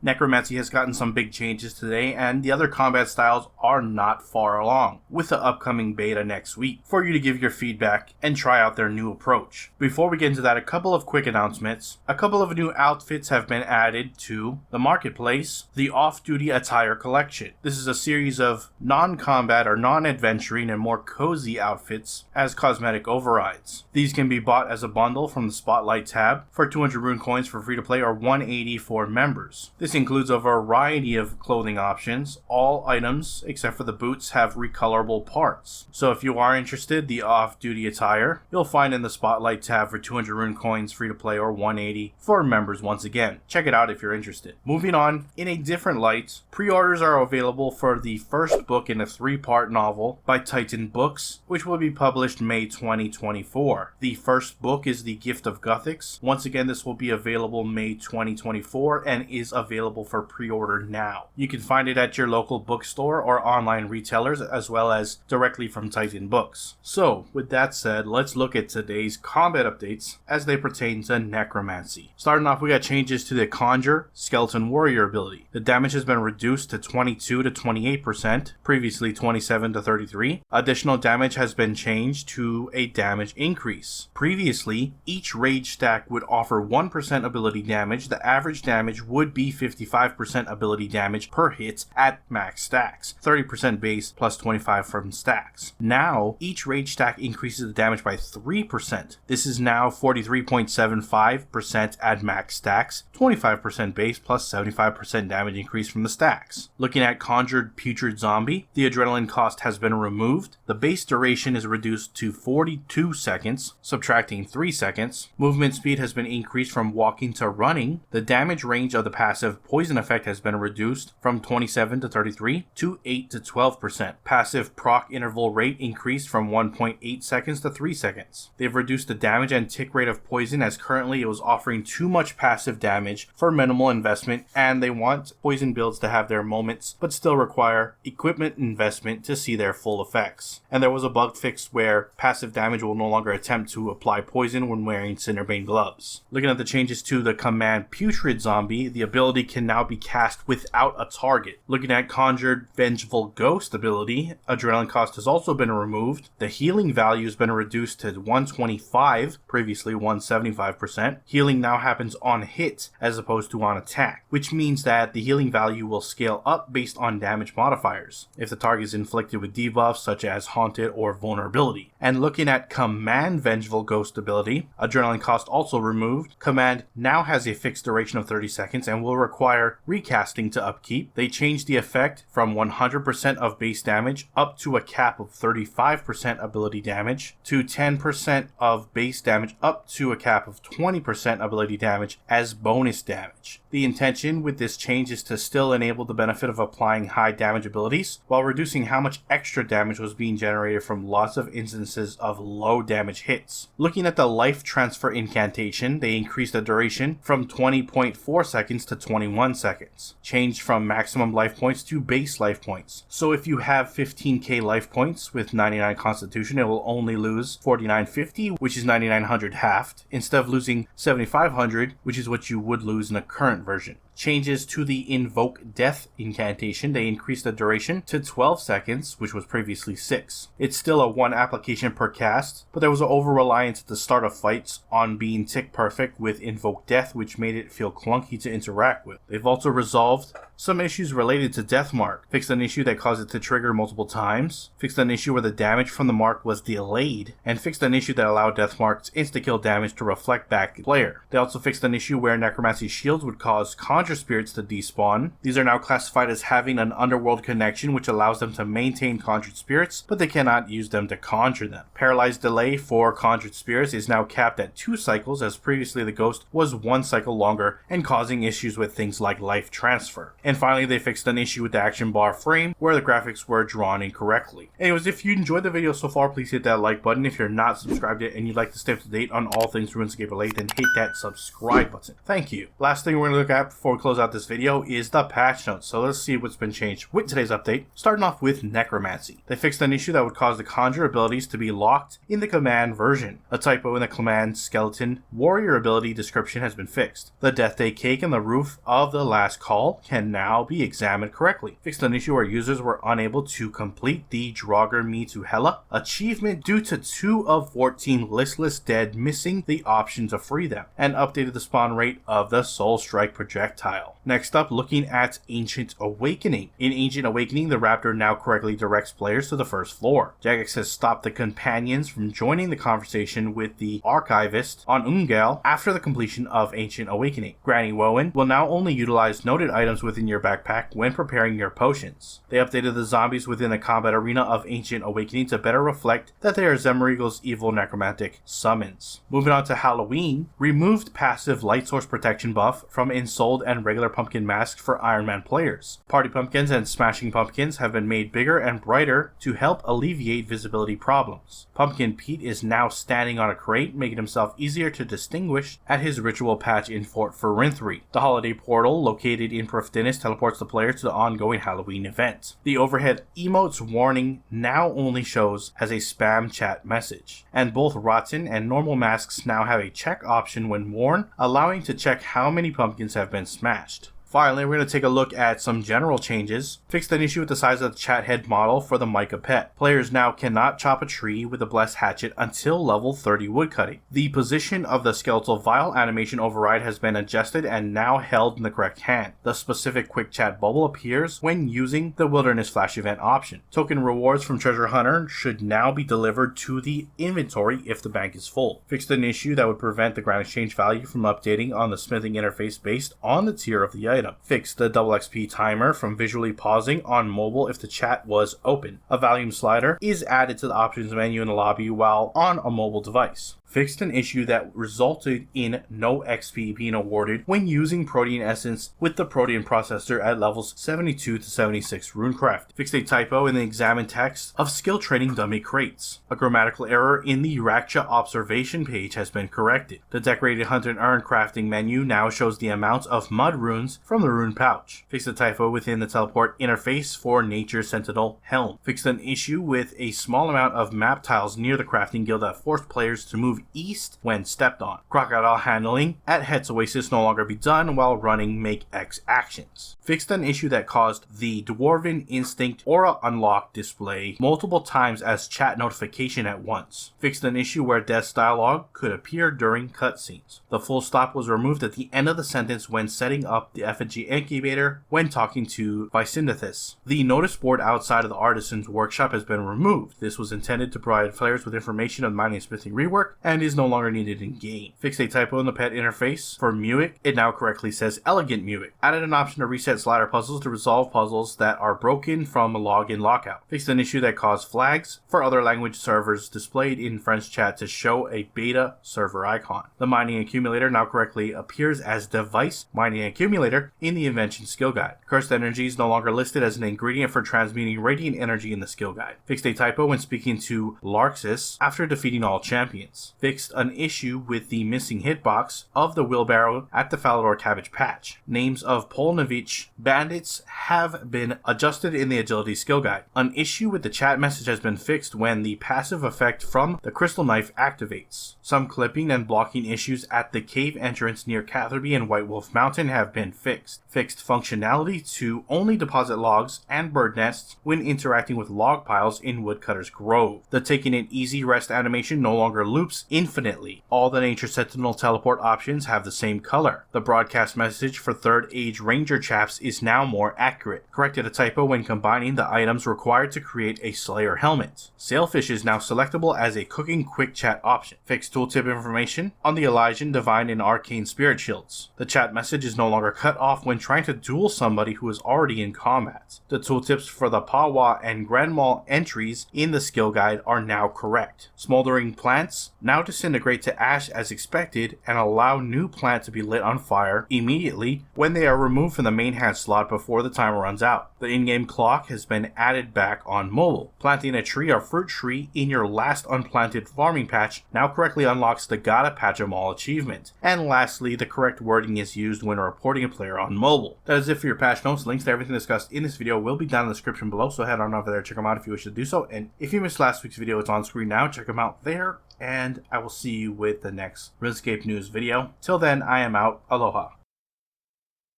Necromancy has gotten some big changes today, and the other combat styles are not far along, with the upcoming beta next week, for you to give your feedback and try out their new approach. Before we get into that, a couple of quick announcements. A couple of new outfits have been added to the marketplace, the Off-Duty Attire Collection. This is a series of non-combat or non-adventuring and more cozy outfits as cosmetic overrides. These can be bought as a bundle from the Spotlight tab for 200 rune coins for free-to-play or 180 for members. This includes a variety of clothing options. All items, except for the boots, have recolorable parts. So if you are interested, the off-duty attire you'll find in the Spotlight tab for 200 rune coins free-to-play or 180 for members once again. Check it out if you're interested. Moving on, in a different light, pre-orders are available for the first book in a 3-part novel by Titan Books, which will be published May 2024. The first book is The Gift of Gothics. Once again, this will be available May 2024 and is available for pre-order now. You can find it at your local bookstore or online retailers, as well as directly from Titan Books. So, with that said, let's look at today's combat updates as they pertain to Necromancy. Starting off, we got changes to the Conjure Skeleton Warrior ability. The damage has been reduced to 22 to 28%, previously 27 to 33. Additional damage has been changed to a damage increase. Previously, each rage stack would offer 1% ability damage. The average damage would be 55% ability damage per hit at max stacks, 30% base plus 25 from stacks. Now, each rage stack increases the damage by 3%. This is now 43.75% at max stacks, 25% base plus 75% damage increase from the stacks. Looking at Conjured Putrid Zombie, the adrenaline cost has been removed. The base duration is reduced to 42 seconds, subtracting 3 seconds. Movement speed has been increased from walking to running. The damage range of the passive poison effect has been reduced from 27 to 33 to 8 to 12%. Passive proc interval rate increased from 1.8 seconds to 3 seconds. They've reduced the damage and tick rate of poison, as currently it was offering too much passive damage for minimal investment, and they want poison builds to have their moments but still require equipment investment to see their full effects. And there was a bug fix where passive damage will no longer attempt to apply poison when wearing Cinderbane gloves. Looking at the changes to the command Putrid Zombie, the ability can now be cast without a target. Looking at Conjured Vengeful Ghost ability, adrenaline cost has also been removed. The healing value has been reduced to 125, previously 175%. Healing now happens on hit as opposed to on attack, which means that the healing value will scale up based on damage modifiers if the target is inflicted with debuffs such as Haunted or Vulnerability. And looking at Command Vengeful Ghost ability, adrenaline cost also removed. Command now has a fixed duration of 30 seconds and will require recasting to upkeep. They changed the effect from 100% of base damage up to a cap of 35% ability damage to 10% of base damage up to a cap of 20% ability damage as bonus damage. The intention with this change is to still enable the benefit of applying high damage abilities while reducing how much extra damage was being generated from lots of instances of low damage hits. Looking at the life transfer incantation, they increased the duration from 20.4 seconds to 21 seconds. Changed from maximum life points to base life points. So if you have 15k life points with 99 constitution, it will only lose 4950, which is 9900 halved, instead of losing 7500, which is what you would lose in a current version. Changes to the Invoke Death incantation, they increased the duration to 12 seconds, which was previously 6. It's still a 1 application per cast, but there was an over-reliance at the start of fights on being tick perfect with Invoke Death, which made it feel clunky to interact with. They've also resolved some issues related to Death Mark, fixed an issue that caused it to trigger multiple times, fixed an issue where the damage from the mark was delayed, and fixed an issue that allowed Death Mark's insta-kill damage to reflect back to the player. They also fixed an issue where Necromancy shields would cause Conjure spirits to despawn. These are now classified as having an underworld connection, which allows them to maintain conjured spirits, but they cannot use them to conjure them. Paralyzed delay for conjured spirits is now capped at 2 cycles, as previously the ghost was 1 cycle longer and causing issues with things like life transfer. And finally, they fixed an issue with the action bar frame where the graphics were drawn incorrectly. Anyways, if you enjoyed the video so far, please hit that like button. If you're not subscribed yet and you'd like to stay up to date on all things RuneScape related, then hit that subscribe button. Thank you. Last thing we're going to look at before before we close out this video is the patch notes. So let's see what's been changed with today's update. Starting off with Necromancy. They fixed an issue that would cause the Conjure abilities to be locked in the command version. A typo in the command skeleton warrior ability description has been fixed. The Death Day Cake and the Roof of the Last Call can now be examined correctly. Fixed an issue where users were unable to complete the Draugr Me to Hela achievement due to 2 of 14 listless dead missing the option to free them, and updated the spawn rate of the Soul Strike projectile. Next up, looking at Ancient Awakening. In Ancient Awakening, the Raptor now correctly directs players to the first floor. Jagex has stopped the companions from joining the conversation with the Archivist on Ungal after the completion of Ancient Awakening. Granny Wowen will now only utilize noted items within your backpack when preparing your potions. They updated the zombies within the combat arena of Ancient Awakening to better reflect that they are Zemrigal's evil necromantic summons. Moving on to Halloween, removed passive light source protection buff from ensouled and regular pumpkin masks for Iron Man players. Party pumpkins and smashing pumpkins have been made bigger and brighter to help alleviate visibility problems. Pumpkin Pete is now standing on a crate, making himself easier to distinguish at his ritual patch in Fort Farinthry. The holiday portal located in Prifddinas teleports the player to the ongoing Halloween event. The overhead emotes warning now only shows as a spam chat message, and both Rotten and normal masks now have a check option when worn, allowing to check how many pumpkins have been smashed. Finally, we're going to take a look at some general changes. Fixed an issue with the size of the chat head model for the Micah pet. Players now cannot chop a tree with a blessed hatchet until level 30 woodcutting. The position of the skeletal vial animation override has been adjusted and now held in the correct hand. The specific quick chat bubble appears when using the Wilderness Flash event option. Token rewards from Treasure Hunter should now be delivered to the inventory if the bank is full. Fixed an issue that would prevent the ground exchange value from updating on the smithing interface based on the tier of the item. Fixed the double XP timer from visually pausing on mobile if the chat was open. A volume slider is added to the options menu in the lobby while on a mobile device. Fixed an issue that resulted in no XP being awarded when using Protean Essence with the Protean Processor at levels 72 to 76 Runecraft. Fixed a typo in the examine text of skill training dummy crates. A grammatical error in the Raksha observation page has been corrected. The Decorated Hunt and Earn crafting menu now shows the amount of mud runes from the rune pouch. Fixed a typo within the teleport interface for Nature Sentinel Helm. Fixed an issue with a small amount of map tiles near the crafting guild that forced players to move east when stepped on. Crocodile handling at Het's Oasis no longer be done while running Make X actions. Fixed an issue that caused the Dwarven Instinct Aura Unlock display multiple times as chat notification at once. Fixed an issue where Death's dialogue could appear during cutscenes. The full stop was removed at the end of the sentence when setting up the effigy incubator when talking to Vicyndathus. The notice board outside of the Artisan's Workshop has been removed. This was intended to provide players with information on mining and smithing rework and is no longer needed in game. Fixed a typo in the pet interface for Muick. It now correctly says Elegant Muick. Added an option to reset slider puzzles to resolve puzzles that are broken from a login lockout. Fixed an issue that caused flags for other language servers displayed in French chat to show a beta server icon. The mining accumulator now correctly appears as device mining accumulator in the invention skill guide. Cursed energy is no longer listed as an ingredient for transmuting radiant energy in the skill guide. Fixed a typo when speaking to Larxus after defeating all champions. Fixed an issue with the missing hitbox of the wheelbarrow at the Falador Cabbage Patch. Names of Polnovich bandits have been adjusted in the agility skill guide. An issue with the chat message has been fixed when the passive effect from the crystal knife activates. Some clipping and blocking issues at the cave entrance near Catherby and White Wolf Mountain have been fixed. Fixed functionality to only deposit logs and bird nests when interacting with log piles in Woodcutter's Grove. The taking it easy rest animation no longer loops infinitely. All the Nature Sentinel teleport options have the same color. The broadcast message for 3rd Age Ranger chaps is now more accurate. Corrected a typo when combining the items required to create a Slayer helmet. Sailfish is now selectable as a cooking quick chat option. Fixed tooltip information on the Elysian, Divine, and Arcane Spirit shields. The chat message is no longer cut off when trying to duel somebody who is already in combat. The tooltips for the Pawa and Grand Mall entries in the skill guide are now correct. Smoldering plants now now disintegrate to ash as expected and allow new plant to be lit on fire immediately when they are removed from the main hand slot before the timer runs out. The in-game clock has been added back on mobile. Planting a tree or fruit tree in your last unplanted farming patch now correctly unlocks the Gotta Patch 'em All achievement. And lastly, the correct wording is used when reporting a player on mobile. That is it for your patch notes. Links to everything discussed in this video will be down in the description below, so head on over there, check them out if you wish to do so. And if you missed last week's video, it's on screen now. Check them out there, and I will see you with the next RuneScape news video. Till then, I am out. Aloha.